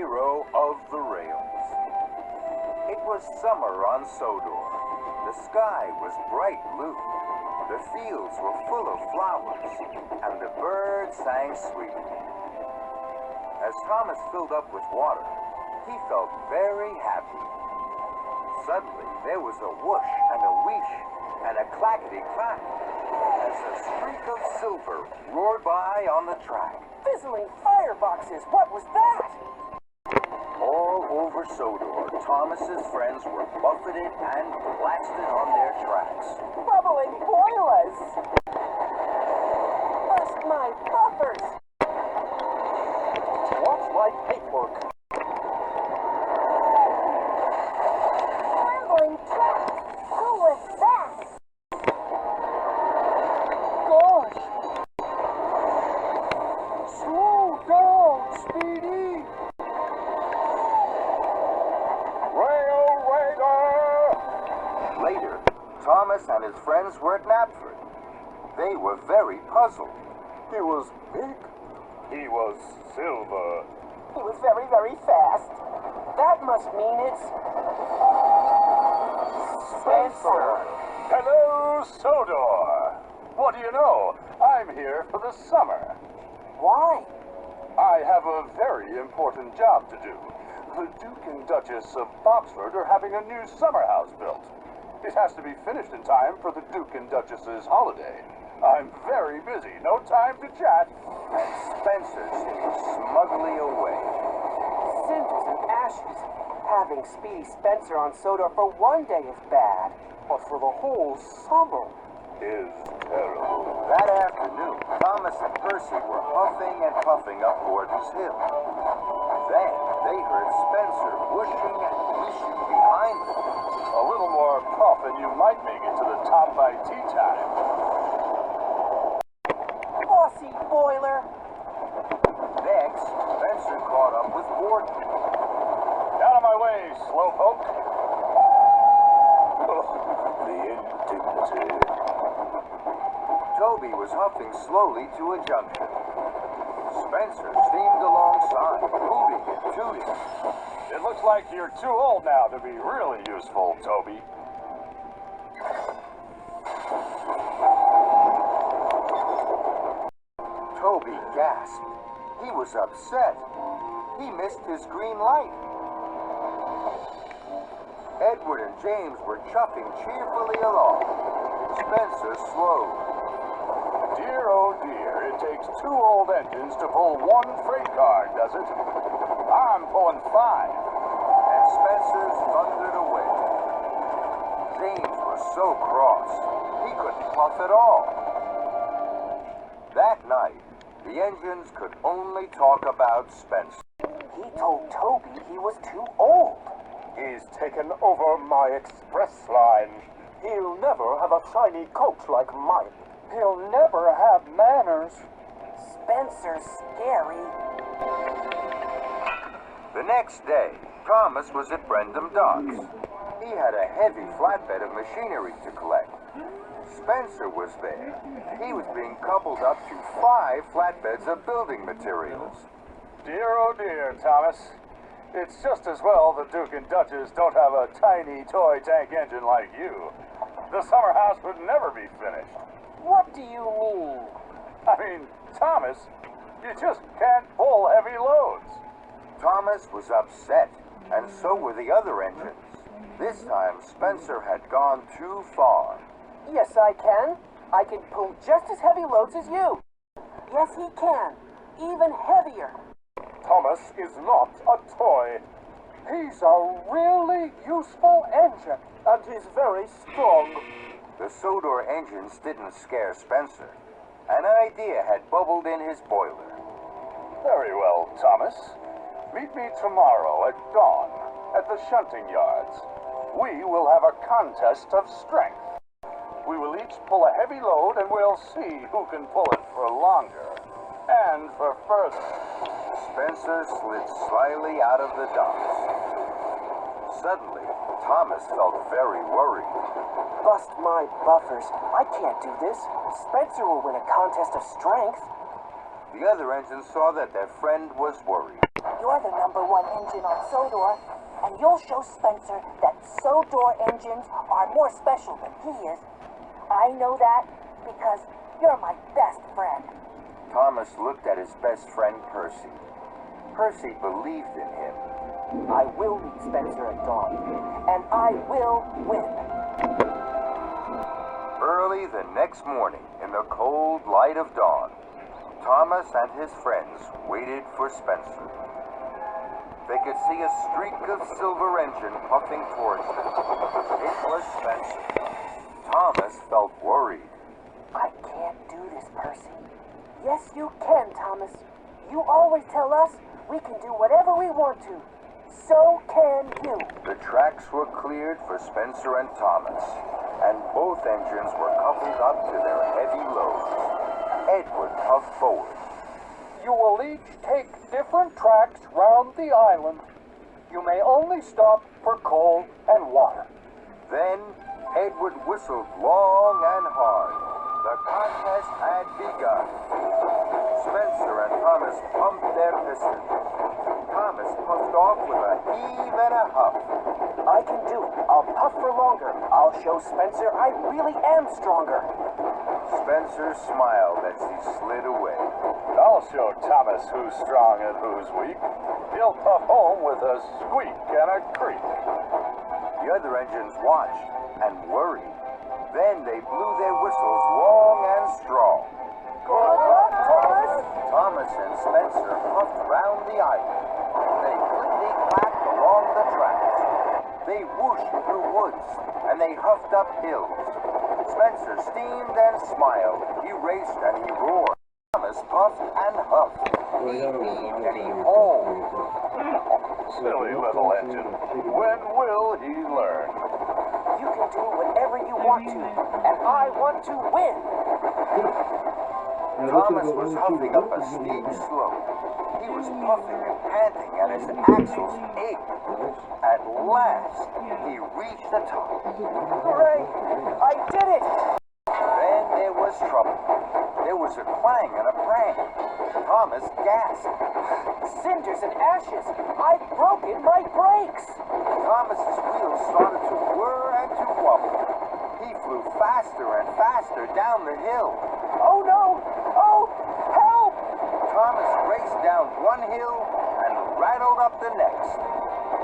hero of the rails. It was summer on Sodor. The sky was bright blue. The fields were full of flowers, and the birds sang sweetly. As Thomas filled up with water, he felt very happy. Suddenly, there was a whoosh and a wheesh and a clackety-clack as a streak of silver roared by on the track. Fizzling fireboxes, what was that? All over Sodor, Thomas's friends were buffeted and blasted on their tracks. Bubbling boilers! Bust my buffers! Watch my paintwork. Scrambling tracks! Who was that? Gosh! Slow down, Speedy! Later, Thomas and his friends were at Knapford. They were very puzzled. He was big. He was silver. He was very, very fast. That must mean it's... Spencer! Hello, Sodor. What do you know? I'm here for the summer. Why? I have a very important job to do. The Duke and Duchess of Boxford are having a new summer house built. It has to be finished in time for the Duke and Duchess's holiday. I'm very busy. No time to chat. And Spencer seemed smugly away. Cinders and ashes. Having Speedy Spencer on Sodor for one day is bad, but for the whole summer... Is terrible. That afternoon, Thomas and Percy were huffing and puffing up Gordon's Hill. Then they heard Spencer whooshing and wheeshing behind them. A little more puff and you might make it to the top by tea time. Bossy boiler! Next, Spencer caught up with Gordon. Out of my way, slowpoke. The indignity. Toby was huffing slowly to a junction. Spencer steamed alongside, hooting and tooting. It looks like you're too old now to be really useful, Toby. Toby gasped. He was upset. He missed his green light. Edward and James were chuffing cheerfully along. Spencer slowed. Dear, oh dear, it takes two old engines to pull one freight car, does it? I'm pulling 5. And Spencer thundered away. James was so cross, he couldn't puff at all. That night, the engines could only talk about Spencer. He told Toby he was too old. He's taken over my express line. He'll never have a shiny coach like mine. He'll never have manners. Spencer's scary. The next day, Thomas was at Brendam Docks. He had a heavy flatbed of machinery to collect. Spencer was there. He was being coupled up to 5 flatbeds of building materials. Dear, oh dear, Thomas. It's just as well the Duke and Duchess don't have a tiny toy tank engine like you. The summer house would never be finished. What do you mean? I mean, Thomas, you just can't pull heavy loads. Thomas was upset, and so were the other engines. This time, Spencer had gone too far. Yes, I can. I can pull just as heavy loads as you. Yes, he can. Even heavier. Thomas is not a toy. He's a really useful engine, and he's very strong. The Sodor engines didn't scare Spencer. An idea had bubbled in his boiler. Very well, Thomas. Meet me tomorrow at dawn at the shunting yards. We will have a contest of strength. We will each pull a heavy load and we'll see who can pull it for longer and for further. Spencer slid slyly out of the docks. Suddenly, Thomas felt very worried. Bust my buffers. I can't do this. Spencer will win a contest of strength. The other engines saw that their friend was worried. You're the #1 engine on Sodor, and you'll show Spencer that Sodor engines are more special than he is. I know that because you're my best friend. Thomas looked at his best friend Percy. Percy believed in him. I will meet Spencer at dawn, and I will win. Early the next morning, in the cold light of dawn, Thomas and his friends waited for Spencer. They could see a streak of silver engine puffing towards them. It was Spencer. Thomas felt worried. I can't do this, Percy. Yes, you can, Thomas. You always tell us we can do whatever we want to. So can you. The tracks were cleared for Spencer and Thomas, and both engines were coupled up to their heavy loads. Edward puffed forward. You will each take different tracks round the island. You may only stop for coal and water. Then Edward whistled long and hard. The contest had begun. Spencer and Thomas pumped their pistons. Thomas puffed off with a heave and a huff. I can do it. I'll puff for longer. I'll show Spencer I really am stronger. Spencer smiled as he slid away. I'll show Thomas who's strong and who's weak. He'll puff home with a squeak and a creak. The other engines watched and worried. Then they blew their whistles long and strong. Good luck, Thomas! Thomas and Spencer puffed round the island. They clickety-clacked along the tracks. They whooshed through woods, and they huffed up hills. Spencer steamed and smiled. He raced and he roared. Thomas puffed and huffed. He heaved and he howled. Silly little engine. When will he learn? You can do whatever you want to, and I want to win. Thomas was huffing up a steep slope. He was puffing and panting, and his axles ached. At last, he reached the top. Hooray! I did it! Then there was trouble. There was a clang and a prang. Thomas gasped. Cinders and ashes! I've broken my brakes! Thomas's wheels started to whir and to wobble. He flew faster and faster down the hill. Oh no! Oh, help! Thomas raced down one hill and rattled up the next.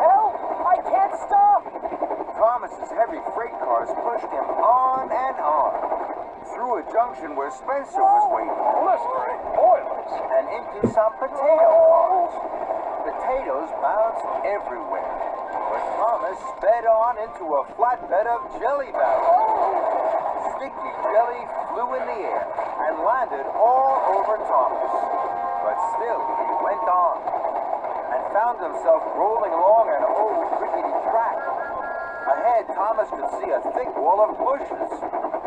Help! I can't stop! Thomas's heavy freight cars pushed him on and on. Through a junction where Spencer was waiting. Blistering boilers. And into some potato farms. Potatoes bounced everywhere. But Thomas sped on into a flatbed of jelly battles. Sticky jelly flew in the air and landed all over Thomas. But still he went on and found himself rolling along an old rickety track. Ahead, Thomas could see a thick wall of bushes.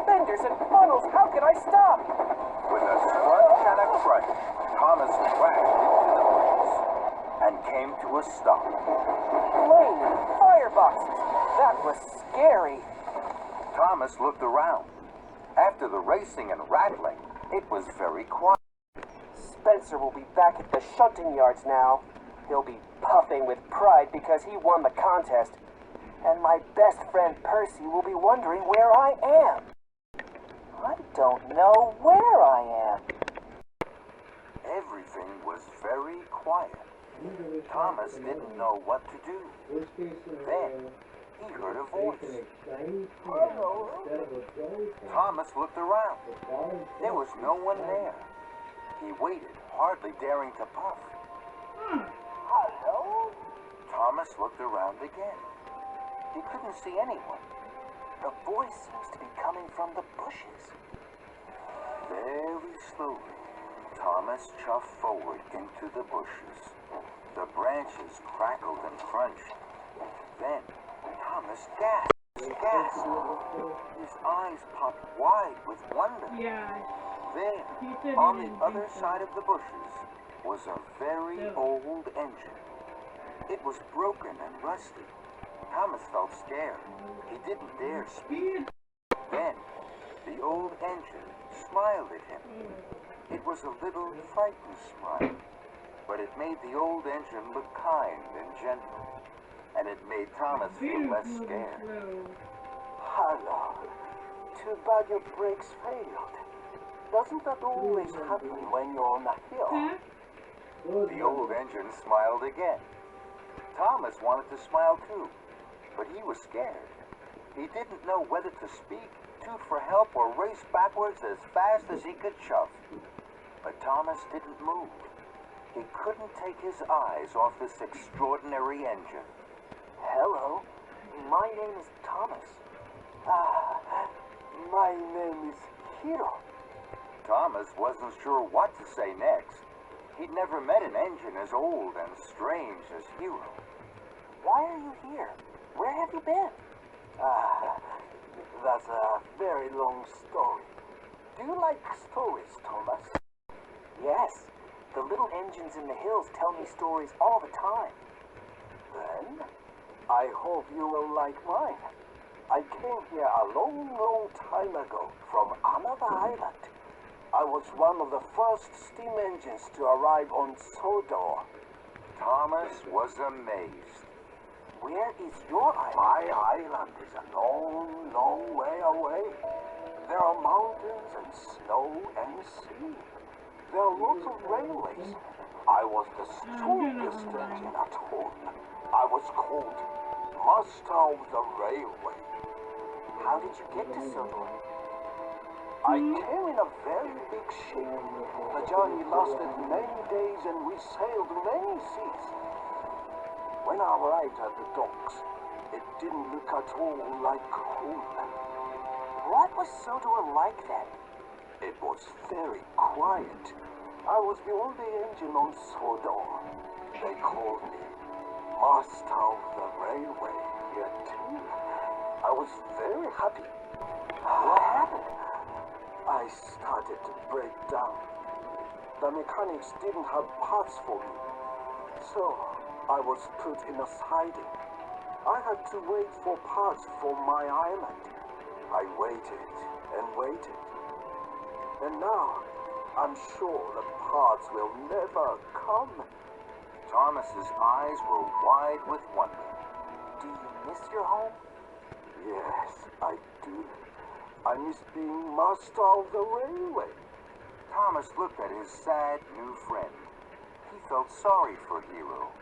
Fenders and funnels, how can I stop? With a scrunch and a crunch, Thomas crashed into the bushes and came to a stop. Flaming fireboxes! That was scary. Thomas looked around. After the racing and rattling, it was very quiet. Spencer will be back at the shunting yards now. He'll be puffing with pride because he won the contest. And my best friend Percy will be wondering where I am. I don't know where I am. Everything was very quiet. Thomas didn't know what to do. Then he heard a voice. Thomas looked around. There was no one there. He waited, hardly daring to puff. Hello? Thomas looked around again. He couldn't see anyone. The voice seems to be coming from the bushes. Very slowly, Thomas chuffed forward into the bushes. The branches crackled and crunched. Then Thomas gasped. His eyes popped wide with wonder. Yeah. There, He said on he the didn't other think so. side of the bushes, was a very old engine. It was broken and rusty. Thomas felt scared. He didn't dare speak. Then, the old engine smiled at him. It was a little frightened smile, but it it made the old engine look kind and gentle. And it made Thomas feel less scared. Hello. Too bad your brakes failed. Doesn't that always happen when you're on a hill? The old engine smiled again. Thomas wanted to smile too, but he was scared. He didn't know whether to speak, toot for help, or race backwards as fast as he could shove. But Thomas didn't move. He couldn't take his eyes off this extraordinary engine. Hello. My name is Thomas. My name is Hiro. Thomas wasn't sure what to say next. He'd never met an engine as old and strange as Hiro. Why are you here? Where have you been? That's a very long story. Do you like stories, Thomas? Yes. The little engines in the hills tell me stories all the time. Then, I hope you will like mine. I came here a long, long time ago from another island. I was one of the first steam engines to arrive on Sodor. Thomas was amazed. Where is your island? My island is a long, long way away. There are mountains and snow and sea. There are lots of railways. I was the strongest engine at home. I was called Master of the Railway. How did you get to Sodor? I came in a very big ship. The journey lasted many days and we sailed many seas. When I arrived at the docks, it didn't look at all like home. What was Sodor like then? It was very quiet. I was the only engine on Sodor. They called me Master of the Railway here too. I was very happy. What happened? I started to break down. The mechanics didn't have parts for me. So, I was put in a siding. I had to wait for parts for my island. I waited and waited. And now, I'm sure the parts will never come. Thomas's eyes were wide with wonder. Do you miss your home? Yes, I do. I miss being master of the railway. Thomas looked at his sad new friend. He felt sorry for Hiro.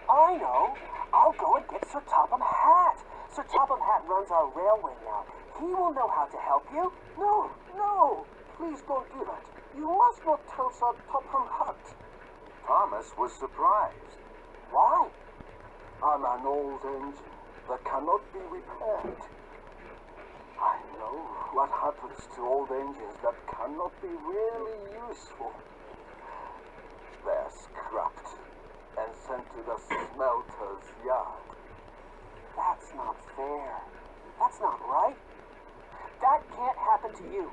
I know. I'll go and get Sir Topham Hatt. Sir Topham Hatt runs our railway now. He will know how to help you. No, no. Please don't do that. You must not tell Sir Topham Hatt. Thomas was surprised. Why? I'm an old engine that cannot be repaired. I know what happens to old engines that cannot be really useful. They're scrapped and sent to the smelter's yard. That's not fair. That's not right. That can't happen to you.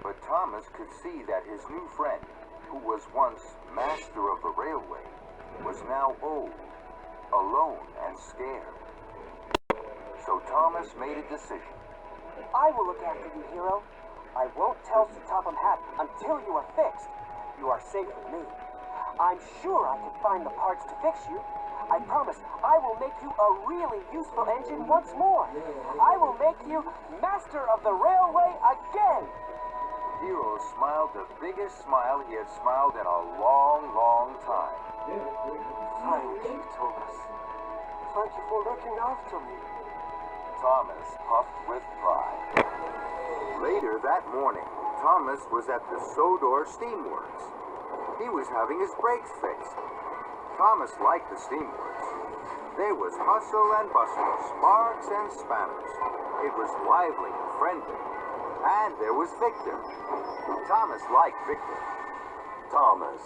But Thomas could see that his new friend, who was once master of the railway, was now old, alone, and scared. So Thomas made a decision. I will look after you, Hiro. I won't tell Sir Topham Hatt until you are fixed. You are safe with me. I'm sure I can find the parts to fix you. I promise I will make you a really useful engine once more. I will make you master of the railway again. Hiro smiled the biggest smile he had smiled in a long, long time. Thank you, Thomas. Thank you for looking after me. Thomas puffed with pride. Later that morning, Thomas was at the Sodor steamworks. He was having his brakes fixed. Thomas liked the steamworks. There was hustle and bustle, sparks and spanners. It was lively and friendly. And there was Victor. Thomas liked Victor. Thomas,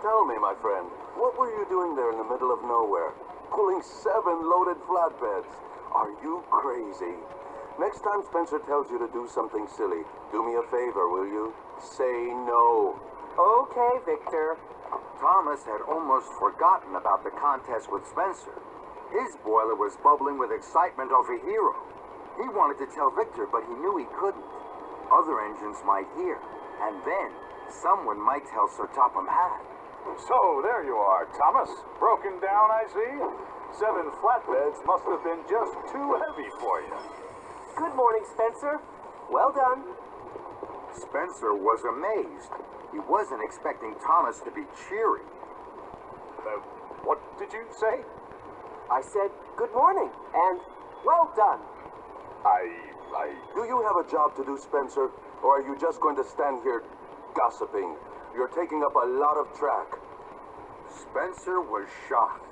tell me, my friend, what were you doing there in the middle of nowhere? Pulling 7 loaded flatbeds? Are you crazy? Next time Spencer tells you to do something silly, do me a favor, will you? Say no. Okay, Victor. Thomas had almost forgotten about the contest with Spencer. His boiler was bubbling with excitement over Hiro. He wanted to tell Victor, but he knew he couldn't. Other engines might hear, and then someone might tell Sir Topham Hatt. So, there you are, Thomas. Broken down, I see. 7 flatbeds must have been just too heavy for you. Good morning, Spencer. Well done. Spencer was amazed. He wasn't expecting Thomas to be cheery. What did you say? I said good morning and well done. Do you have a job to do, Spencer? Or are you just going to stand here gossiping? You're taking up a lot of track. Spencer was shocked.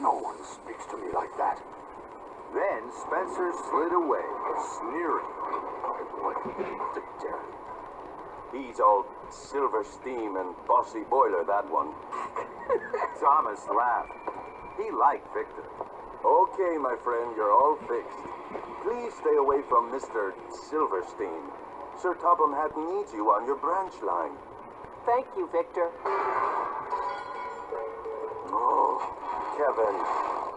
No one speaks to me like that. Then Spencer slid away, sneering. What dare He's all silver steam and bossy boiler, that one. Thomas laughed. He liked Victor. Okay, my friend, you're all fixed. Please stay away from Mr. Silverstein. Sir Topham Hatt needs you on your branch line. Thank you, Victor. Oh, Kevin,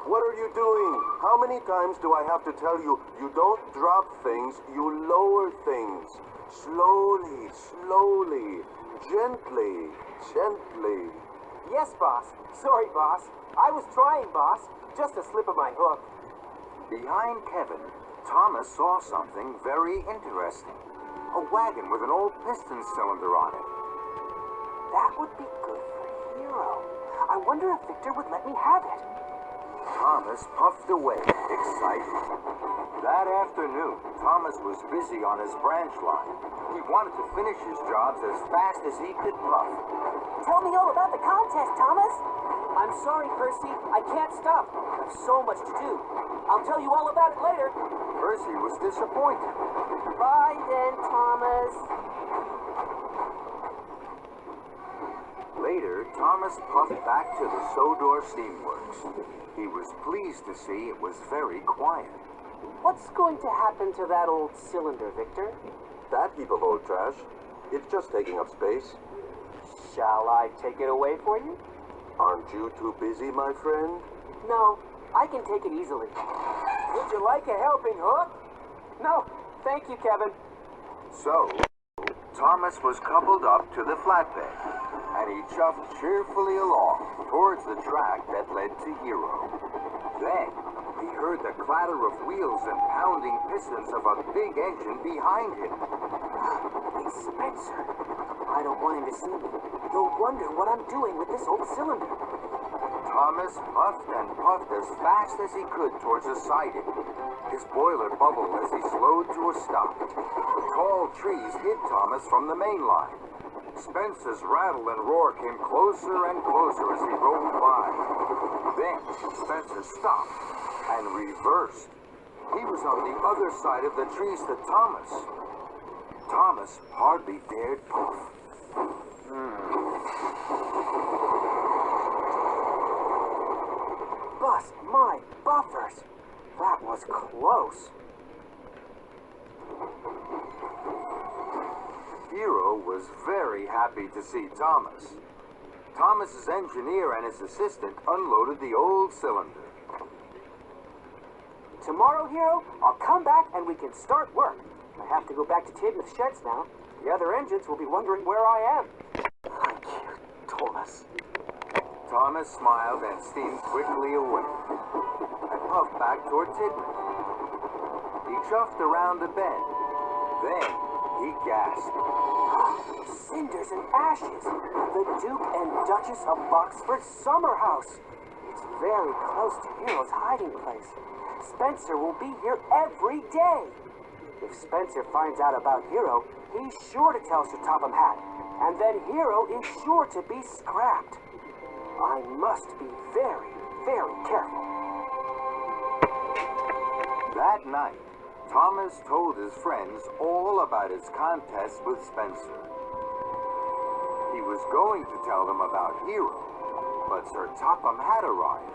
what are you doing? How many times do I have to tell you, you don't drop things, you lower things. Slowly, slowly, gently, gently. Yes, boss. Sorry, boss. I was trying, boss. Just a slip of my hook. Behind Kevin, Thomas saw something very interesting. A wagon with an old piston cylinder on it. That would be good for Hiro. I wonder if Victor would let me have it. Thomas puffed away, excited. That afternoon, Thomas was busy on his branch line. He wanted to finish his jobs as fast as he could puff. Tell me all about the contest, Thomas. I'm sorry, Percy. I can't stop. I've so much to do. I'll tell you all about it later. Percy was disappointed. Bye then, Thomas. Later, Thomas puffed back to the Sodor steamworks. He was pleased to see it was very quiet. What's going to happen to that old cylinder, Victor? That heap of old trash, it's just taking up space. Shall I take it away for you? Aren't you too busy, my friend? No, I can take it easily. Would you like a helping hook? No, thank you, Kevin. So, Thomas was coupled up to the flatbed, and he chuffed cheerfully along towards the track that led to Hiro. Then, he heard the clatter of wheels and pounding pistons of a big engine behind him. It's Spencer. I don't want him to see me. He'll wonder what I'm doing with this old cylinder. Thomas puffed and puffed as fast as he could towards the siding. His boiler bubbled as he slowed to a stop. Tall trees hid Thomas from the main line. Spencer's rattle and roar came closer and closer as he rolled by. Then Spencer stopped and reversed. He was on the other side of the trees to Thomas. Thomas hardly dared puff. Bust my buffers. That was close. Hiro was very happy to see Thomas. Thomas's engineer and his assistant unloaded the old cylinder. Tomorrow, Hiro, I'll come back and we can start work. I have to go back to Tidmouth Sheds now. The other engines will be wondering where I am. Thank you, Thomas. Thomas smiled and steamed quickly away and puffed back toward Tidmouth. He chuffed around a bend. Then he gasped. Cinders and ashes. The Duke and Duchess of Boxford's summer house. It's very close to Hiro's hiding place. Spencer will be here every day. If Spencer finds out about Hiro, he's sure to tell Sir Topham Hatt. And then Hiro is sure to be scrapped. I must be very, very careful. That night, Thomas told his friends all about his contest with Spencer. He was going to tell them about Hiro, but Sir Topham had arrived.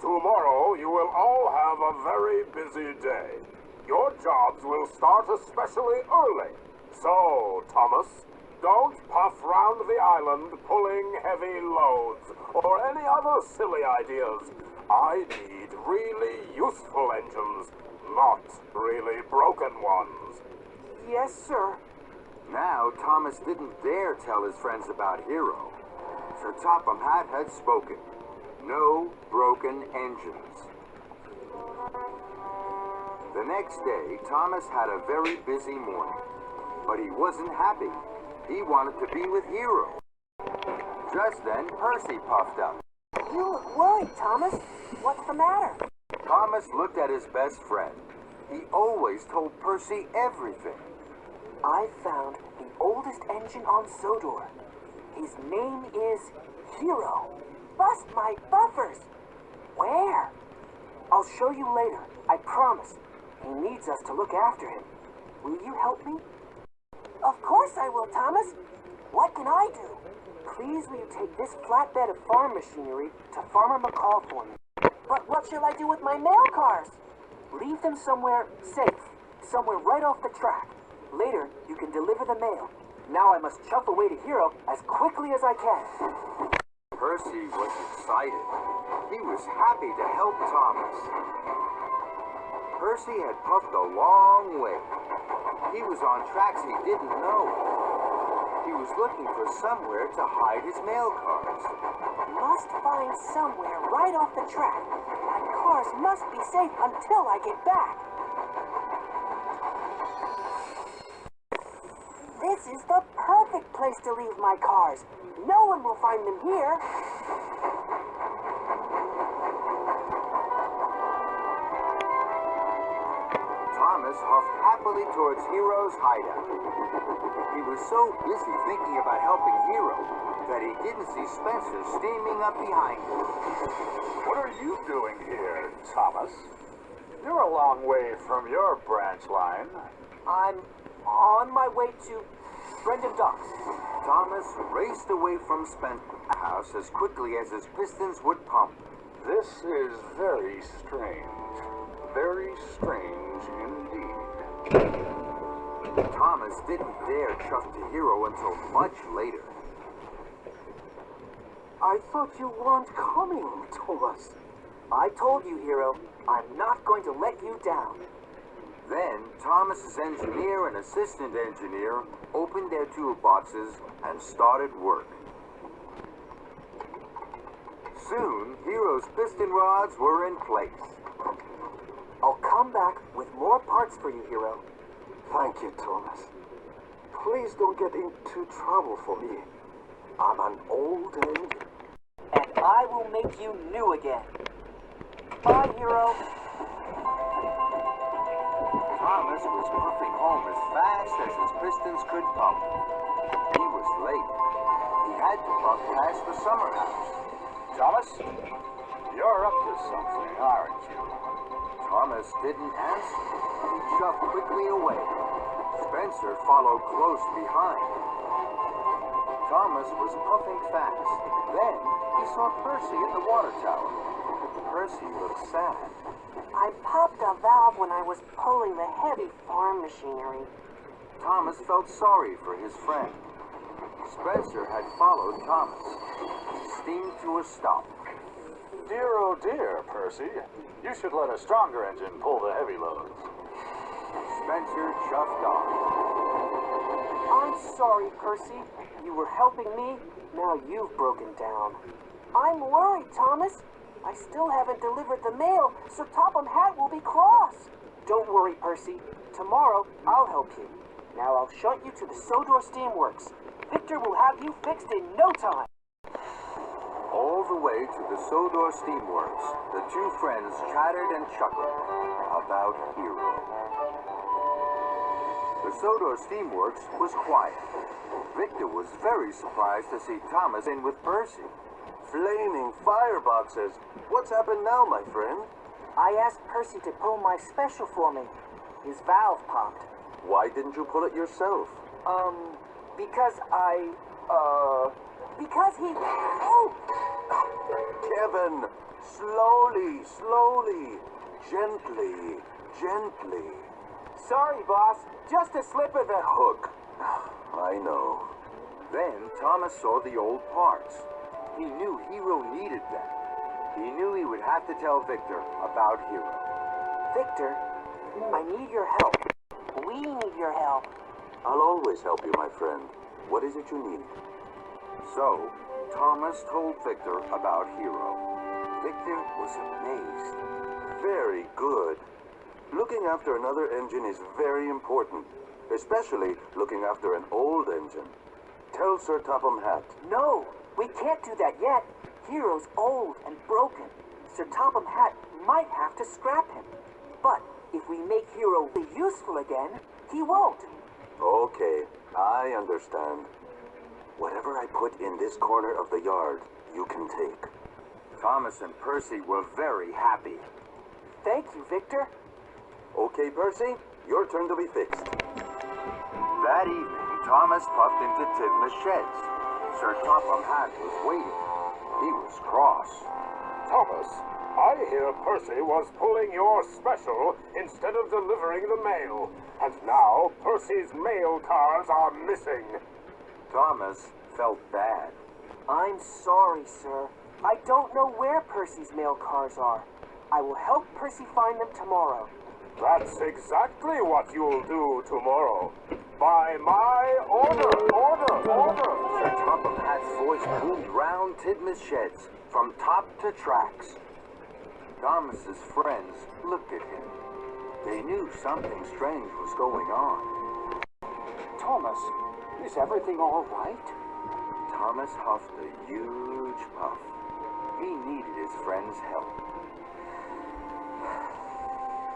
Tomorrow you will all have a very busy day. Your jobs will start especially early. So, Thomas, don't puff round the island pulling heavy loads or any other silly ideas. I need really useful engines, not really broken ones. Yes, sir. Now, Thomas didn't dare tell his friends about Hiro. Sir Topham Hatt had spoken. No broken engines. The next day, Thomas had a very busy morning. But he wasn't happy. He wanted to be with Hiro. Just then, Percy puffed up. You look worried, Thomas. What's the matter? Thomas looked at his best friend. He always told Percy everything. I found the oldest engine on Sodor. His name is Hiro. Bust my buffers! Where? I'll show you later, I promise. He needs us to look after him. Will you help me? Of course I will, Thomas. What can I do? Please will you take this flatbed of farm machinery to Farmer McCall for me? But what shall I do with my mail cars? Leave them somewhere safe, somewhere right off the track. Later, you can deliver the mail. Now I must chuff away to Hiro as quickly as I can. Percy was excited. He was happy to help Thomas. Percy had puffed a long way. He was on tracks he didn't know. He was looking for somewhere to hide his mail cars. Must find somewhere right off the track. My cars must be safe until I get back. This is the perfect place to leave my cars. No one will find them here. Thomas huffed happily towards Hiro's hideout. He was so busy thinking about helping Hiro that he didn't see Spencer steaming up behind him. What are you doing here, Thomas? You're a long way from your branch line. I'm on my way to Brendan Docks. Thomas raced away from Spencer's house as quickly as his pistons would pump. This is very strange. Very strange indeed. Thomas didn't dare chuff to Hiro until much later. I thought you weren't coming, Thomas. I told you, Hiro, I'm not going to let you down. Then, Thomas's engineer and assistant engineer opened their toolboxes and started work. Soon, Hiro's piston rods were in place. I'll come back with more parts for you, Hiro. Thank you, Thomas. Please don't get into trouble for me. I'm an old engine. And I will make you new again. Bye, Hiro. Thomas was puffing home as fast as his pistons could pump. He was late. He had to puff past the summer house. Thomas, you're up to something, aren't you? Thomas didn't answer. He shoved quickly away. Spencer followed close behind. Thomas was puffing fast. Then he saw Percy at the water tower. Percy looked sad. I popped a valve when I was pulling the heavy farm machinery. Thomas felt sorry for his friend. Spencer had followed Thomas. He steamed to a stop. Dear, oh dear, Percy. You should let a stronger engine pull the heavy loads. Spencer chuffed on. I'm sorry, Percy. You were helping me. Now you've broken down. I'm worried, Thomas. I still haven't delivered the mail, so Topham Hatt will be cross. Don't worry, Percy. Tomorrow, I'll help you. Now I'll shunt you to the Sodor Steamworks. Victor will have you fixed in no time. All the way to the Sodor Steamworks, the two friends chattered and chuckled about Hiro. The Sodor Steamworks was quiet. Victor was very surprised to see Thomas in with Percy. Flaming fireboxes. What's happened now, my friend? I asked Percy to pull my special for me. His valve popped. Why didn't you pull it yourself? Because because he... Oh! Kevin, slowly, slowly, gently, gently. Sorry, boss. Just a slip of the... Hook. I know. Then Thomas saw the old parts. He knew Hiro needed them. He knew he would have to tell Victor about Hiro. Victor, I need your help. We need your help. I'll always help you, my friend. What is it you need? So, Thomas told Victor about Hiro. Victor was amazed. Very good. Looking after another engine is very important, especially looking after an old engine. Tell Sir Topham Hatt. No, we can't do that yet. Hiro's old and broken. Sir Topham Hatt might have to scrap him. But if we make Hiro useful again, he won't. Okay, I understand. Whatever I put in this corner of the yard, you can take. Thomas and Percy were very happy. Thank you, Victor. Okay, Percy, your turn to be fixed. That evening, Thomas puffed into Tidmouth's sheds. Sir Topham Hatt was waiting. He was cross. Thomas, I hear Percy was pulling your special instead of delivering the mail. And now Percy's mail cars are missing. Thomas felt bad. I'm sorry, sir. I don't know where Percy's mail cars are. I will help Percy find them tomorrow. That's exactly what you'll do tomorrow. By my order. Sir Topham Hatt's voice boomed round Tidmouth's sheds, from top to tracks. Thomas's friends looked at him. They knew something strange was going on. Thomas, is everything all right? Thomas huffed a huge puff. He needed his friend's help.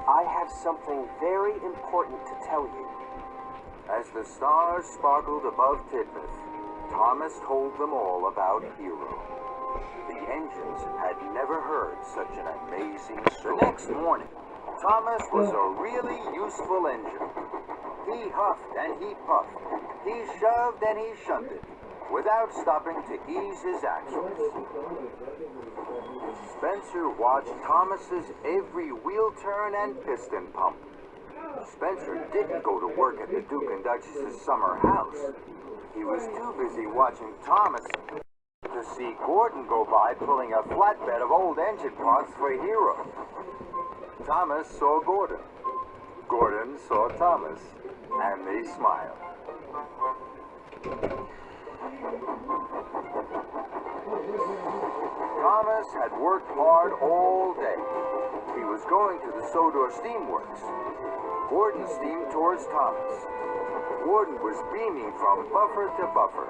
I have something very important to tell you. As the stars sparkled above Tidmouth, Thomas told them all about Hiro. The engines had never heard such an amazing story. The next morning, Thomas was a really useful engine. He huffed and he puffed. He shoved and he shunted, without stopping to ease his axles. Spencer watched Thomas's every wheel turn and piston pump. Spencer didn't go to work at the Duke and Duchess's summer house. He was too busy watching Thomas to see Gordon go by pulling a flatbed of old engine parts for Hiro. Thomas saw Gordon. Gordon saw Thomas, and they smiled. Thomas had worked hard all day. He was going to the Sodor steamworks. Gordon steamed towards Thomas. Gordon was beaming from buffer to buffer.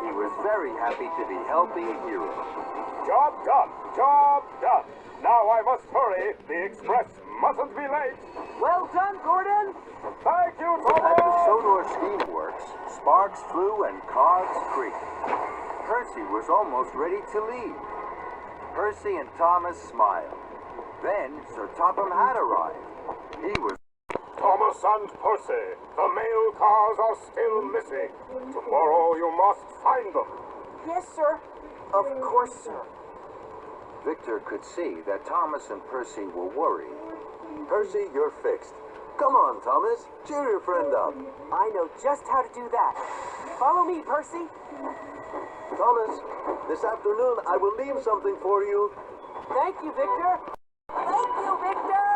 He was very happy to be helping Hiro. Job done. Job done. Now I must hurry. The express mustn't be late. Well done, Gordon. Thank you, At the Thomas. Sodor steamworks, sparks flew and cogs creaked. Percy was almost ready to leave. Percy and Thomas smiled. Then Sir Topham Hatt arrived. He was Thomas and Percy, the mail cars are still missing. Tomorrow you must find them. Yes, sir. Of course, sir. Victor could see that Thomas and Percy were worried. Percy, you're fixed. Come on, Thomas. Cheer your friend up. I know just how to do that. Follow me, Percy. Thomas, this afternoon I will leave something for you. Thank you, Victor. Thank you, Victor!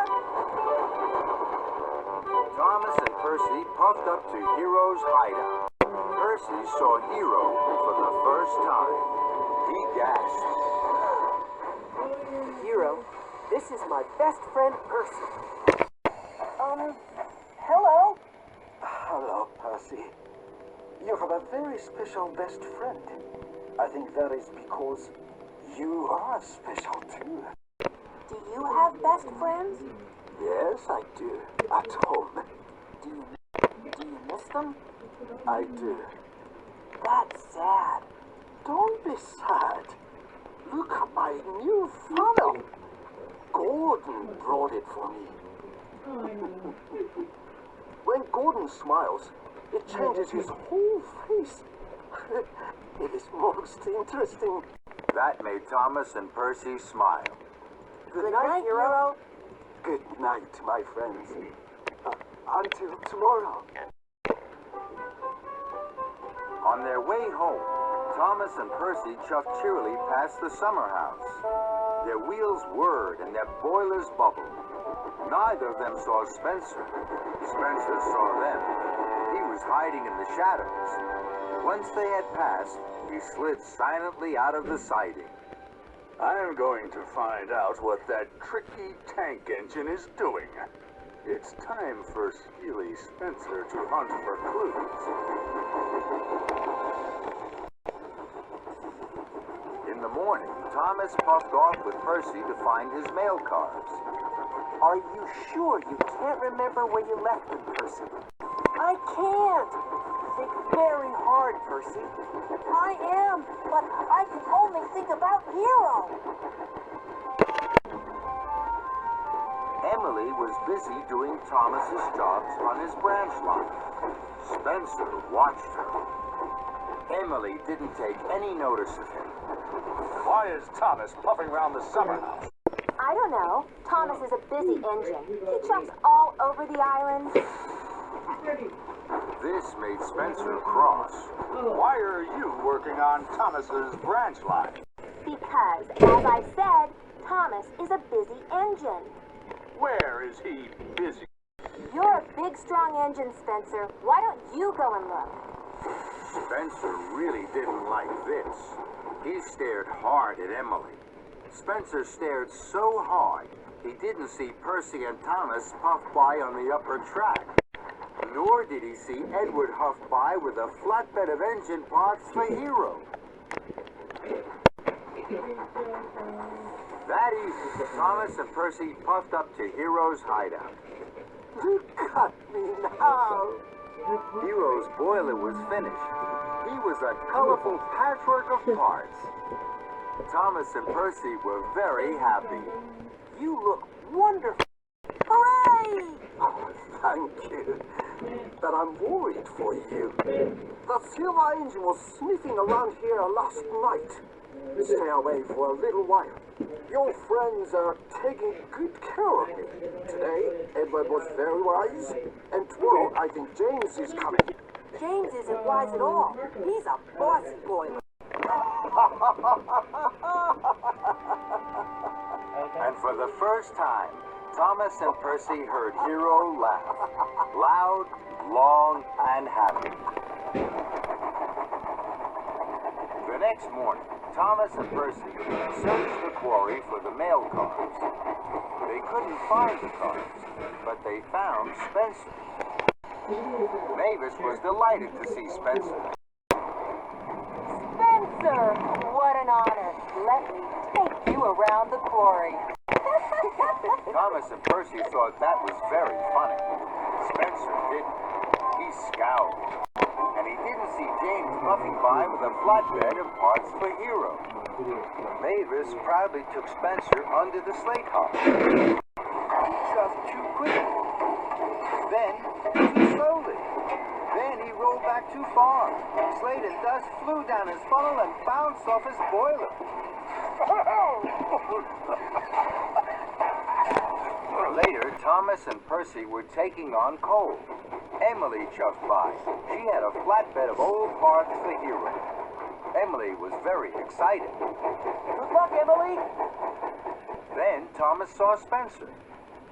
Thomas and Percy puffed up to Hiro's hideout. Percy saw Hiro for the first time. He gasped. Hiro, this is my best friend, Percy. Hello? Hello, Percy. You have a very special best friend. I think that is because you are special too. Do you have best friends? Yes, I do. At home. Do you miss them? I do. That's sad. Don't be sad. Look at my new funnel. Gordon brought it for me. When Gordon smiles, it changes his whole face. It is most interesting. That made Thomas and Percy smile. Good night, Hiro. Good night, my friends. Until tomorrow. On their way home, Thomas and Percy chuffed cheerily past the summer house. Their wheels whirred and their boilers bubbled. Neither of them saw Spencer. Spencer saw them. He was hiding in the shadows. Once they had passed, he slid silently out of the siding. I'm going to find out what that tricky tank engine is doing. It's time for Steely Spencer to hunt for clues. In the morning, Thomas puffed off with Percy to find his mail cars. Are you sure you can't remember where you left them, Percy? I can't! Think very hard, Percy. I am, but I can only think about Hiro. Emily was busy doing Thomas's jobs on his branch line. Spencer watched her. Emily didn't take any notice of him. Why is Thomas puffing around the summer house? I don't know. Thomas is a busy engine. He jumps all over the island. This made Spencer cross. Why are you working on Thomas's branch line? Because, as I said, Thomas is a busy engine. Where is he busy? You're a big, strong engine, Spencer. Why don't you go and look? Spencer really didn't like this. He stared hard at Emily. Spencer stared so hard, he didn't see Percy and Thomas puff by on the upper track. Nor did he see Edward huff by with a flatbed of engine parts for Hiro. That evening, Thomas and Percy puffed up to Hiro's hideout. Look at me now! Hiro's boiler was finished. He was a colorful patchwork of parts. Thomas and Percy were very happy. You look wonderful! Hooray! Oh, thank you. But I'm worried for you. The silver engine was sniffing around here last night. Stay away for a little while. Your friends are taking good care of me. Today, Edward was very wise, and tomorrow I think James is coming. James isn't wise at all. He's a bossy boy. And for the first time, Thomas and Percy heard Hiro laugh. Loud, long, and happy. The next morning, Thomas and Percy searched the quarry for the mail cars. They couldn't find the cars, but they found Spencer. Mavis was delighted to see Spencer. Spencer! What an honor. Let me take you around the quarry. Thomas and Percy thought that was very funny. Spencer didn't. He scowled. And he didn't see James puffing by with a flatbed of parts for Hiro. Mavis proudly took Spencer under the slate hopper. He shoved too quickly. Then, too slowly. Then he rolled back too far. Slate and dust flew down his funnel and bounced off his boiler. Later, Thomas and Percy were taking on coal. Emily chuffed by. She had a flatbed of old parts for Hiro. Emily was very excited. Good luck, Emily! Then Thomas saw Spencer.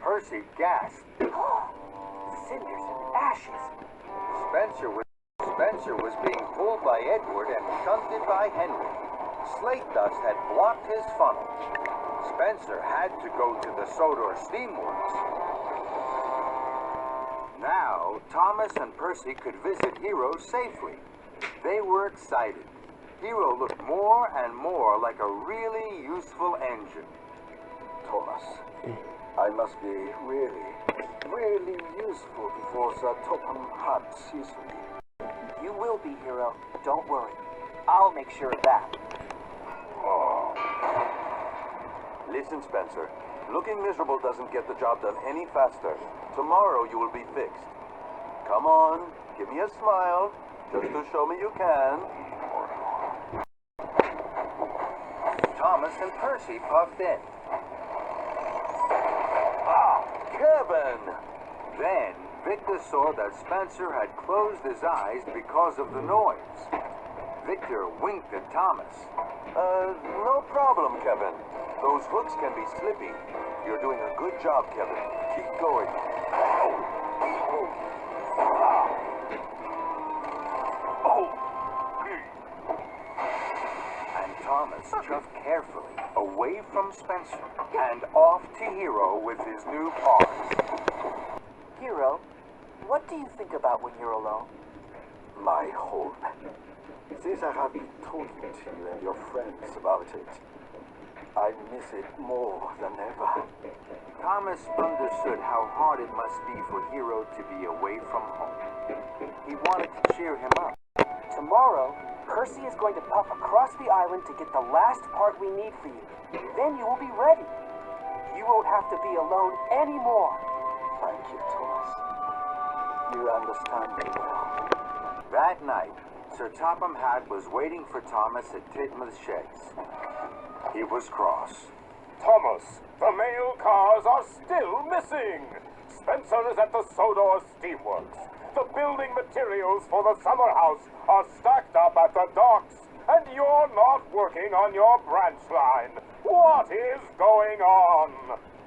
Percy gasped. Cinders and ashes. Spencer was being pulled by Edward and shunted by Henry. Slate dust had blocked his funnel. Spencer had to go to the Sodor steamworks. Now, Thomas and Percy could visit Hiro safely. They were excited. Hiro looked more and more like a really useful engine. Thomas, I must be really useful before the Topham Hut sees me. You will be, Hiro. Don't worry. I'll make sure of that. Listen, Spencer. Looking miserable doesn't get the job done any faster. Tomorrow you will be fixed. Come on, give me a smile, just to show me you can. Thomas and Percy puffed in. Kevin! Then, Victor saw that Spencer had closed his eyes because of the noise. Victor winked at Thomas. No problem, Kevin. Those hooks can be slippy. You're doing a good job, Kevin. Keep going. Thomas chuffed carefully away from Spencer and off to Hiro with his new paws. Hiro, what do you think about when you're alone? My home. Since I have been talking to you and your friends about it, I miss it more than ever. Thomas understood how hard it must be for Hiro to be away from home. He wanted to cheer him up. Tomorrow, Percy is going to puff across the island to get the last part we need for you. Then you will be ready. You won't have to be alone anymore. Thank you, Thomas. You understand me well. That night, Sir Topham Hatt was waiting for Thomas at Titmuth's sheds. He was cross. Thomas, the mail cars are still missing. Spencer is at the Sodor Steamworks. The building materials for the summer house are stacked up at the docks, and you're not working on your branch line. What is going on?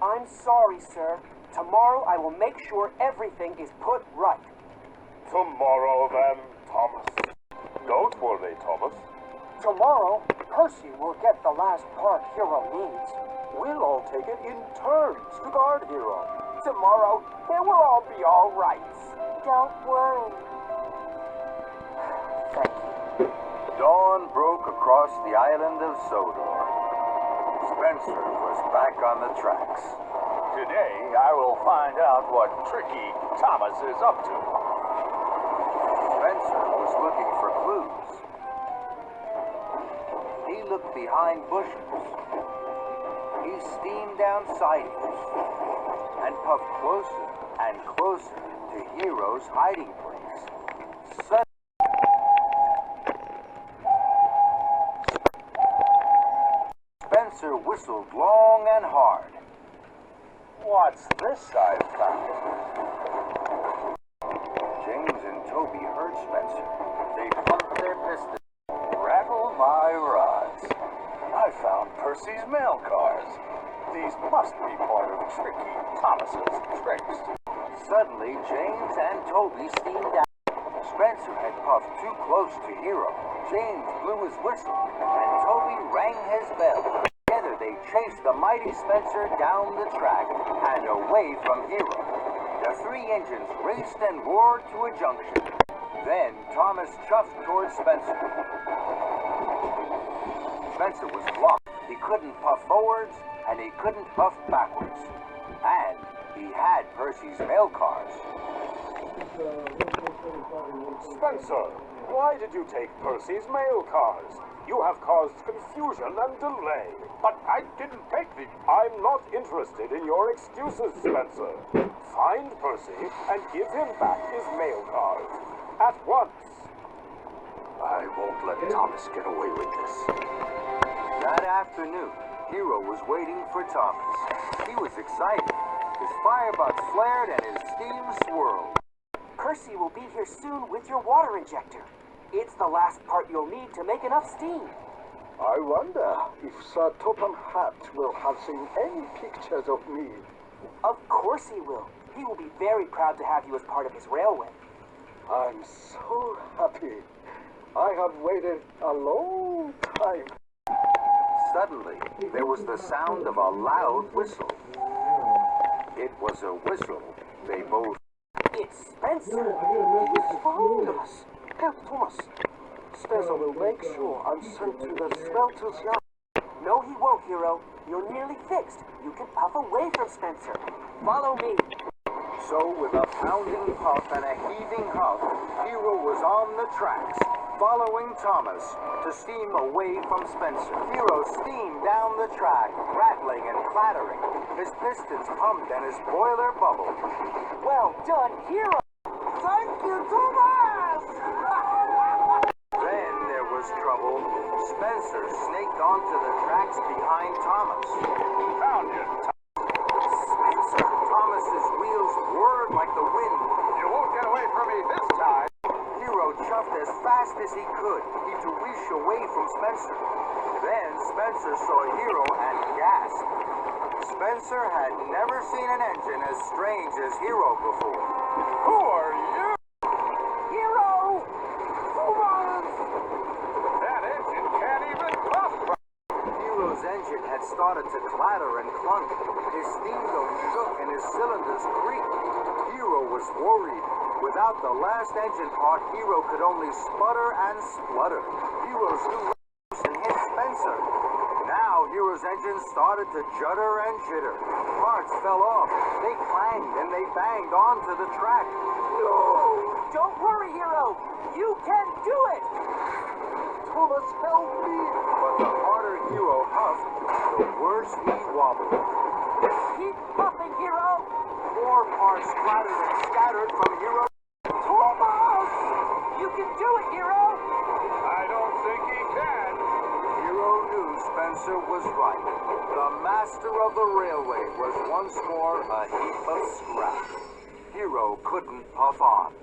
I'm sorry, sir. Tomorrow I will make sure everything is put right. Tomorrow, then, Thomas. Don't worry, Thomas. Tomorrow, Percy will get the last part Hiro needs. We'll all take it in turns to guard Hiro. Tomorrow, it will all be all right. Don't worry. Thank you. Dawn broke across the island of Sodor. Spencer was back on the tracks. Today, I will find out what tricky Thomas is up to. Spencer was looking for clues. He looked behind bushes. He steamed down sidings and puffed closer and closer to Hiro's hiding place. Spencer whistled long and hard. What's this I've found? James and Toby heard Spencer. They pumped their pistons. Rattle my rods. I found Percy's mail cars. These must be part of Tricky Thomas's tricks. Suddenly, James and Toby steamed out. Spencer had puffed too close to Hiro. James blew his whistle, and Toby rang his bell. Together, they chased the mighty Spencer down the track and away from Hiro. The three engines raced and roared to a junction. Then Thomas chuffed towards Spencer. Spencer was blocked. He couldn't puff forwards, and he couldn't puff backwards. And he had Percy's mail cars. Spencer, why did you take Percy's mail cars? You have caused confusion and delay. But I didn't take them. I'm not interested in your excuses, Spencer. Find Percy and give him back his mail cars. At once. I won't let Thomas get away with this. That afternoon, Hiro was waiting for Thomas. He was excited. His firebox flared and his steam swirled. Percy will be here soon with your water injector. It's the last part you'll need to make enough steam. I wonder if Sir Topham Hatt will have seen any pictures of me. Of course he will. He will be very proud to have you as part of his railway. I'm so happy. I have waited a long time. Suddenly, there was the sound of a loud whistle. It was a whistle they both... It's Spencer. He has found us. Help, Thomas. Spencer will make sure I'm sent to the smelter's yard. No, he won't, Hiro. You're nearly fixed. You can puff away from Spencer. Follow me. So, with a pounding puff and a heaving huff, Hiro was on the tracks, following Thomas to steam away from Spencer. Hiro steamed down the track, rattling and clattering. His pistons pumped and his boiler bubbled. Well done, Hiro. Thank you, Thomas! Then there was trouble. Spencer snaked onto the tracks behind Thomas. Found you. Spencer! Thomas's wheels whirred like the wind. You won't get away from me this time. Hiro chuffed as fast as he could. He threw Reach away from Spencer. Then Spencer saw Hiro and gasped. Spencer had never seen an engine as strange as Hiro before. Who are you? Hiro! That engine can't even puff. started to clatter and clunk. His steam dome shook and his cylinders creaked. Hiro was worried. Without the last engine part, Hiro could only sputter and splutter. Hiro's new and hit Spencer. Now Hiro's engine started to judder and jitter. Parts fell off. They clanged and they banged onto the track. No! Don't worry, Hiro. You can do it. Thomas, help me! But the harder Hiro huffed, the worse he wobbled. Keep puffing, Hiro. More parts splattered and scattered from Hiro. Thomas! You can do it, Hiro. I don't think he can. Hiro knew Spencer was right. The master of the railway was once more a heap of scrap. Hiro couldn't puff on.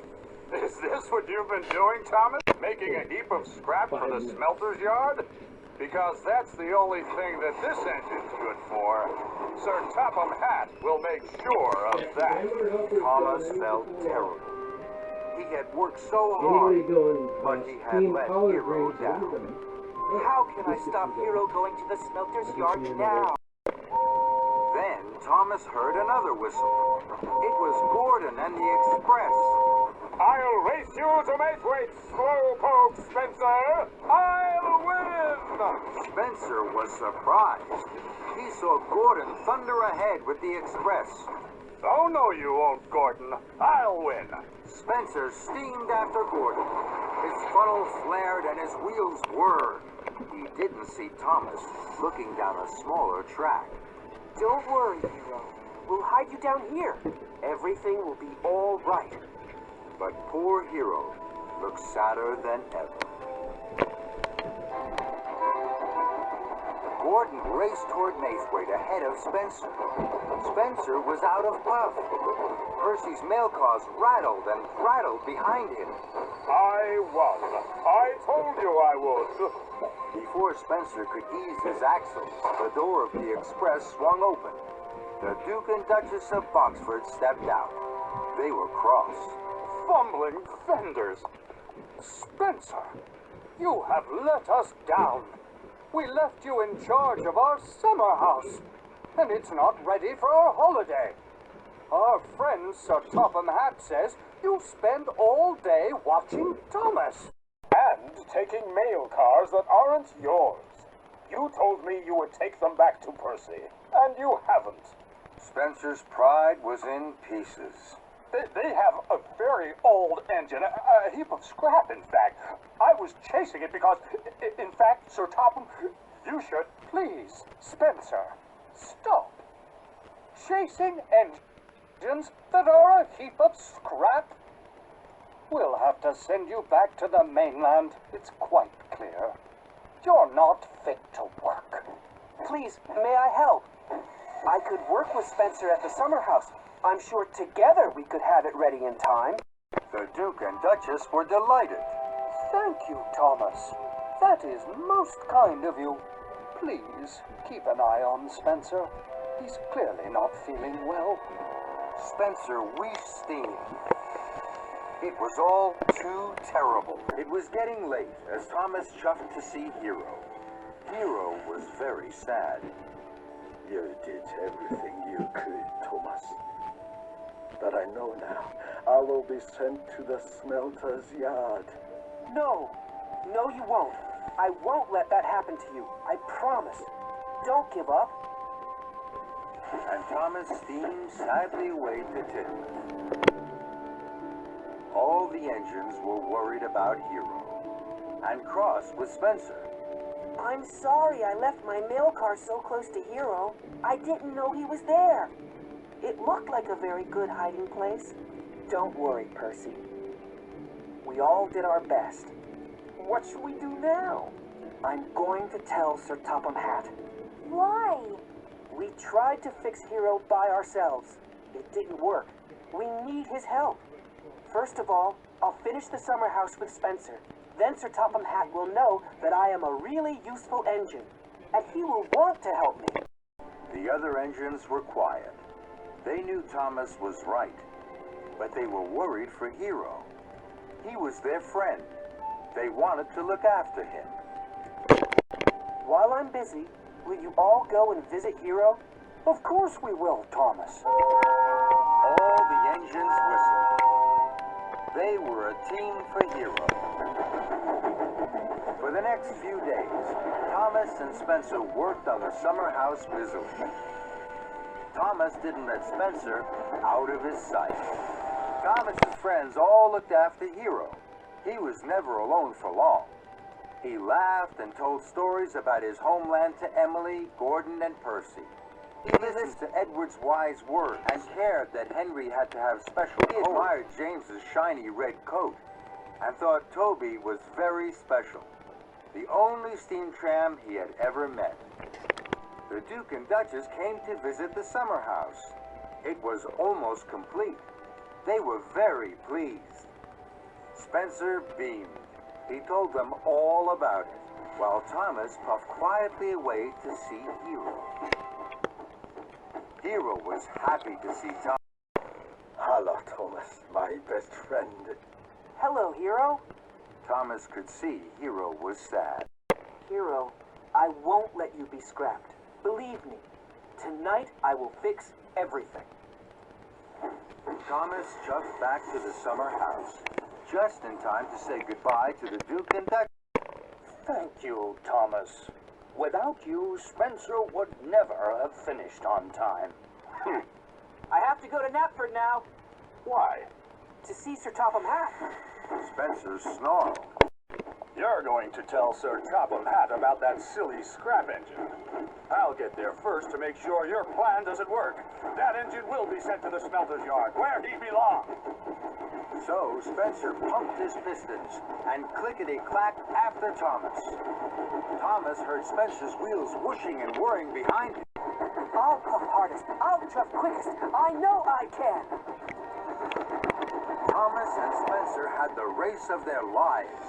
Is this what you've been doing, Thomas? Making a heap of scrap for the smelter's yard? Because that's the only thing that this engine's good for. Sir Topham Hatt will make sure of that. Thomas felt terrible. He had worked so hard, but he had let Hiro down. How can I stop Hiro going to the smelter's yard now? Then Thomas heard another whistle. It was Gordon and the Express. I'll race you to Maithwaite, slowpoke, Spencer! I'll win! Spencer was surprised. He saw Gordon thunder ahead with the Express. Oh, no, you won't, Gordon. I'll win. Spencer steamed after Gordon. His funnel flared and his wheels whirred. He didn't see Thomas looking down a smaller track. Don't worry, Hiro. We'll hide you down here. Everything will be all right. But poor Hiro looked sadder than ever. Gordon raced toward Maithwaite ahead of Spencer. Spencer was out of puff. Percy's mail cars rattled and prattled behind him. I won. I told you I would. Before Spencer could ease his axles, the door of the Express swung open. The Duke and Duchess of Boxford stepped out. They were cross. Fumbling fenders. Spencer, you have let us down. We left you in charge of our summer house, and it's not ready for our holiday. Our friend Sir Topham Hatt says you spend all day watching Thomas. And taking mail cars that aren't yours. You told me you would take them back to Percy, and you haven't. Spencer's pride was in pieces. They have a very old engine, a heap of scrap, in fact. I was chasing it because, in fact, Sir Topham, you should please, Spencer, stop. Chasing engines that are a heap of scrap? We'll have to send you back to the mainland. It's quite clear. You're not fit to work. Please, may I help? I could work with Spencer at the summer house. I'm sure together we could have it ready in time. The Duke and Duchess were delighted. Thank you, Thomas. That is most kind of you. Please keep an eye on Spencer. He's clearly not feeling well. Spencer wheezed steam. It was all too terrible. It was getting late as Thomas chuffed to see Hiro. Hiro was very sad. You did everything you could, Thomas. But I know now, I will be sent to the smelter's yard. No, you won't. I won't let that happen to you. I promise. Don't give up. And Thomas steamed sadly away to Tidmouth. All the engines were worried about Hiro and cross with Spencer. I'm sorry I left my mail car so close to Hiro. I didn't know he was there. It looked like a very good hiding place. Don't worry, Percy. We all did our best. What should we do now? I'm going to tell Sir Topham Hatt. Why? We tried to fix Hiro by ourselves. It didn't work. We need his help. First of all, I'll finish the summer house with Spencer. Then Sir Topham Hatt will know that I am a really useful engine, and he will want to help me. The other engines were quiet. They knew Thomas was right, but they were worried for Hiro. He was their friend. They wanted to look after him. While I'm busy, Will you all go and visit Hiro? Of course we will, Thomas. All the engines whistled. They were a team for Hiro. For the next few days, Thomas and Spencer worked on the summer house busily. Thomas didn't let Spencer out of his sight. Thomas's friends all looked after Hiro. He was never alone for long. He laughed and told stories about his homeland to Emily, Gordon, and Percy. He listened to Edward's wise words and cared that Henry had to have special. He admired James's shiny red coat and thought Toby was very special, the only steam tram he had ever met. The Duke and Duchess came to visit the summer house. It was almost complete. They were very pleased. Spencer beamed. He told them all about it, while Thomas puffed quietly away to see Hiro. Hiro was happy to see Thomas. Hello, Thomas, my best friend. Hello, Hiro. Thomas could see Hiro was sad. Hiro, I won't let you be scrapped. Believe me, tonight I will fix everything. Thomas chugged back to the summer house, just in time to say goodbye to the Duke and Duchess. Thank you, Thomas. Without you, Spencer would never have finished on time. I have to go to Knapford now Why? to see Sir Topham Hatt. Spencer snarled. You're going to tell Sir Topham Hatt about that silly scrap engine. I'll get there first to make sure your plan doesn't work. That engine will be sent to the smelter's yard, where he belongs. So Spencer pumped his pistons and clickety-clacked after Thomas. Thomas heard Spencer's wheels whooshing and whirring behind him. I'll puff hardest. I'll drive quickest. I know I can. Thomas and Spencer had the race of their lives.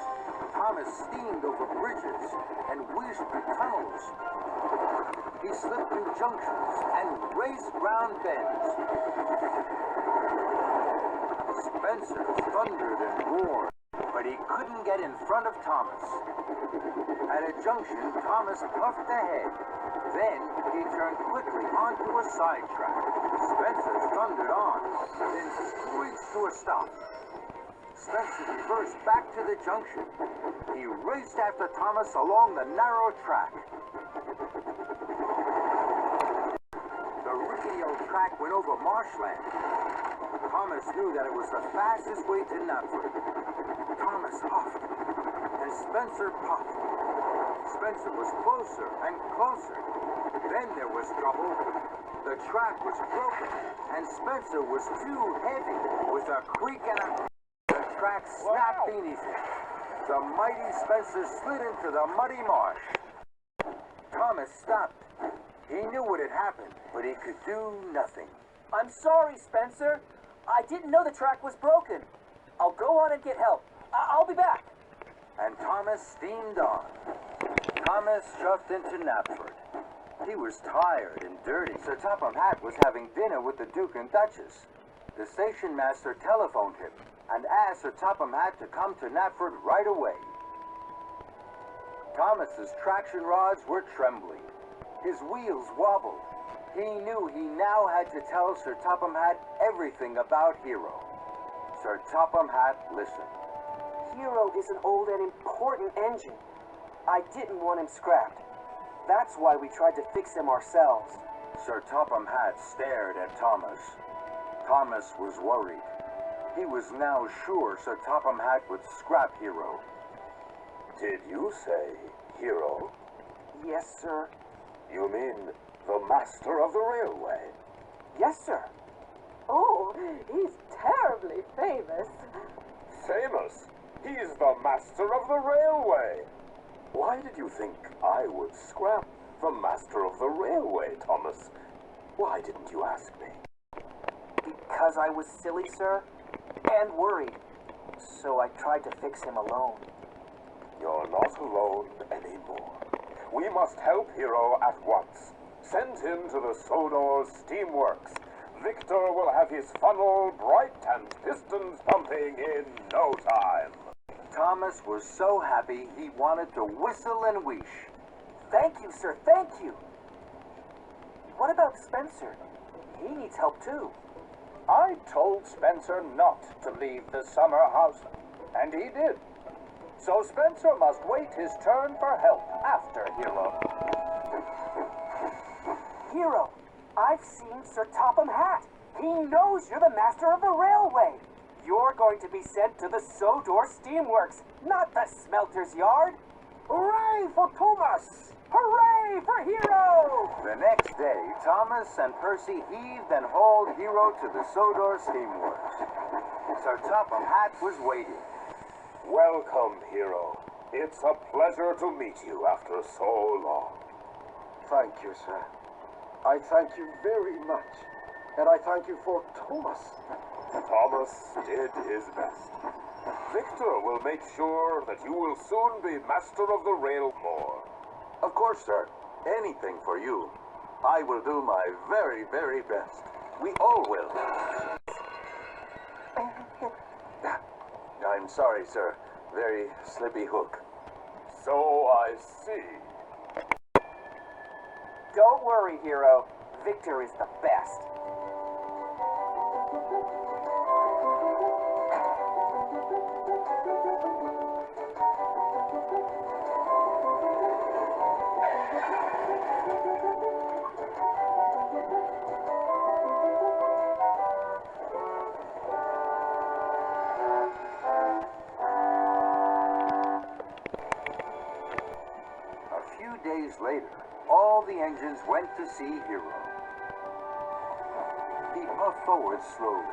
Thomas steamed over bridges and whizzed through tunnels. He slipped through junctions and raced round bends. Spencer thundered and roared, but he couldn't get in front of Thomas. At a junction, Thomas puffed ahead. Then he turned quickly onto a side track. Spencer thundered on, then screeched to a stop. Spencer reversed back to the junction. He raced after Thomas along the narrow track. The rickety old track went over marshland. Thomas knew that it was the fastest way to Knapford. Thomas huffed, and Spencer puffed. Spencer was closer and closer. Then there was trouble. The track was broken, and Spencer was too heavy. With a creak and a... The track snapped beneath him. The mighty Spencer slid into the muddy marsh. Thomas stopped. He knew what had happened, but he could do nothing. I'm sorry, Spencer. I didn't know the track was broken. I'll go on and get help. I'll be back. And Thomas steamed on. Thomas shoved into Knapford. He was tired and dirty. Sir Topham Hatt was having dinner with the Duke and Duchess. The station master telephoned him and asked Sir Topham Hatt to come to Knapford right away. Thomas's traction rods were trembling. His wheels wobbled. He knew he now had to tell Sir Topham Hatt everything about Hiro. Sir Topham Hatt listened. Hiro is an old and important engine. I didn't want him scrapped. That's why we tried to fix him ourselves. Sir Topham Hatt stared at Thomas. Thomas was worried. He was now sure Sir Topham Hatt would scrap Hiro. Did you say Hiro? Yes, sir. You mean the master of the railway? Yes, sir. Oh, he's terribly famous. Famous? He's the master of the railway. Why did you think I would scrap the master of the railway, Thomas? Why didn't you ask me? Because I was silly, sir, and worried. So I tried to fix him alone. You're not alone anymore. We must help Hiro at once. Send him to the Sodor steamworks. Victor will have his funnel bright and pistons pumping in no time. Thomas was so happy he wanted to whistle and wheesh. Thank you, sir, thank you. What about Spencer? He needs help too. I told Spencer not to leave the summer house, and he did. So Spencer must wait his turn for help after Hiro. Hiro, I've seen Sir Topham Hatt. He knows you're the master of the railway. You're going to be sent to the Sodor steamworks, not the smelter's yard. Hooray for Thomas! Hooray for Hiro! The next day, Thomas and Percy heaved and hauled Hiro to the Sodor steamworks. Sir Topham Hatt was waiting. Welcome, Hiro. It's a pleasure to meet you after so long. Thank you, sir. I thank you very much. And I thank you for Thomas. Thomas did his best. Victor will make sure that you will soon be master of the rail more. Of course, sir. Anything for you. I will do my very, very best. We all will. I'm sorry, sir. Very slippy hook. So I see. Don't worry, Hiro. Victor is the best. A few days later, all the engines went to see Hiro. He puffed forward slowly.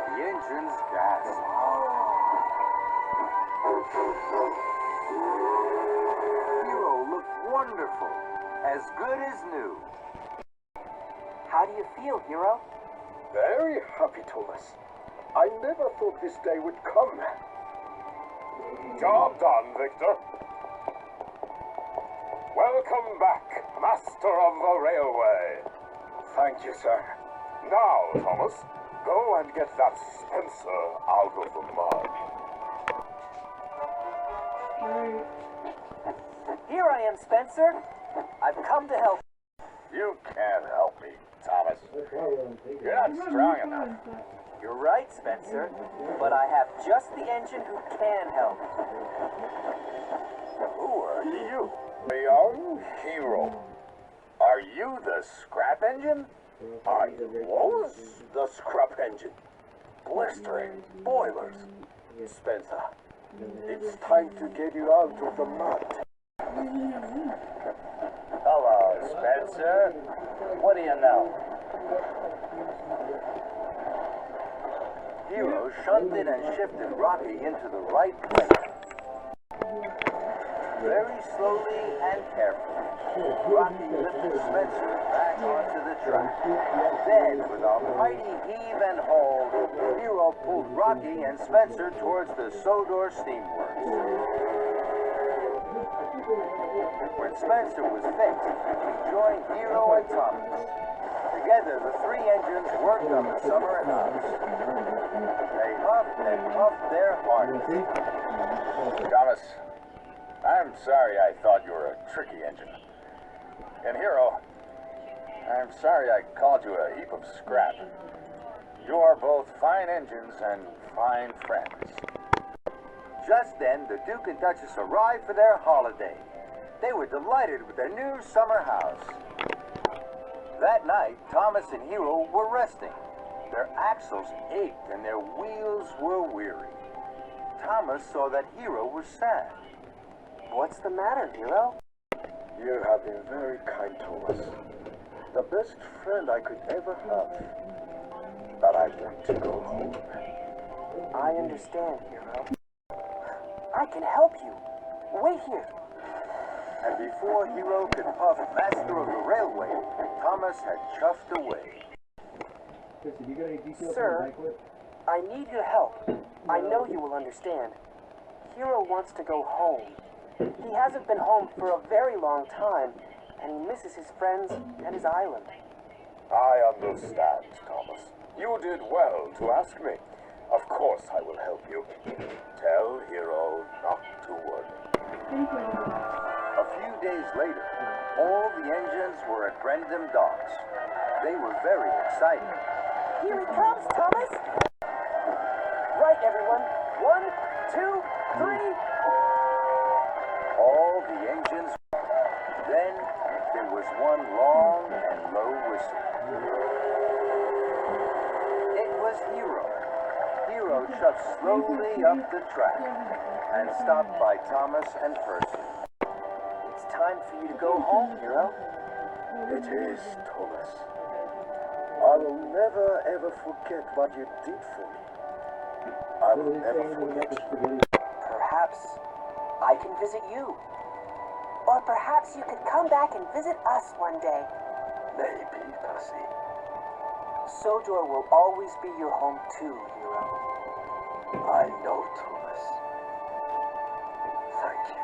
The engines gasped. Hiro looked wonderful, as good as new. How do you feel, Hiro? Very happy, Thomas. I never thought this day would come. Job done, Victor. Welcome back, master of the railway. Thank you, sir. Now, Thomas, go and get that Spencer out of the mud. Here I am, Spencer. I've come to help. You can't help me, Thomas. You're not strong enough. You're right, Spencer. But I have just the engine who can help. Who are you? A young Hiro. Are you the scrap engine? I was the scrap engine. Blistering boilers. Spencer, it's time to get you out of the mud. Hello, Spencer. What do you know? Hiro shunted and shifted Rocky into the right place. Very slowly and carefully, Rocky lifted Spencer back onto the track. Then, with a mighty heave and hold, Hiro pulled Rocky and Spencer towards the Sodor steamworks. When Spencer was fixed, he joined Hiro and Thomas. Together, the three engines worked on the summer house. They huffed and puffed their hardest. Thomas, I'm sorry I thought you were a tricky engine. And Hiro, I'm sorry I called you a heap of scrap. You're both fine engines and fine friends. Just then, the Duke and Duchess arrived for their holiday. They were delighted with their new summer house. That night, Thomas and Hiro were resting. Their axles ached and their wheels were weary. Thomas saw that Hiro was sad. What's the matter, Hiro? You have been very kind, Thomas. The best friend I could ever have. But I want to go home. I understand, Hiro. I can help you. Wait here. And before Hiro could puff master of the railway, Thomas had chuffed away. Sir, I need your help. I know you will understand. Hiro wants to go home. He hasn't been home for a very long time, and he misses his friends and his island. I understand, Thomas. You did well to ask me. Of course I will help you. Tell Hiro not to worry. A few days later, all the engines were at Brendam Docks. They were very excited. Here he comes, Thomas! Right, everyone. 1, 2, 3. All the engines. Then there was one long and low whistle. It was Hiro. Hiro chugged slowly up the track and stopped by Thomas and Percy. It's time for you to go home, Hiro. It is, Thomas. I will never ever forget what you did for me. I will never forget. Perhaps I can visit you. Or perhaps you could come back and visit us one day. Maybe, Percy. Sodor will always be your home too, Hiro. I know, Thomas. Thank you.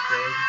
Okay.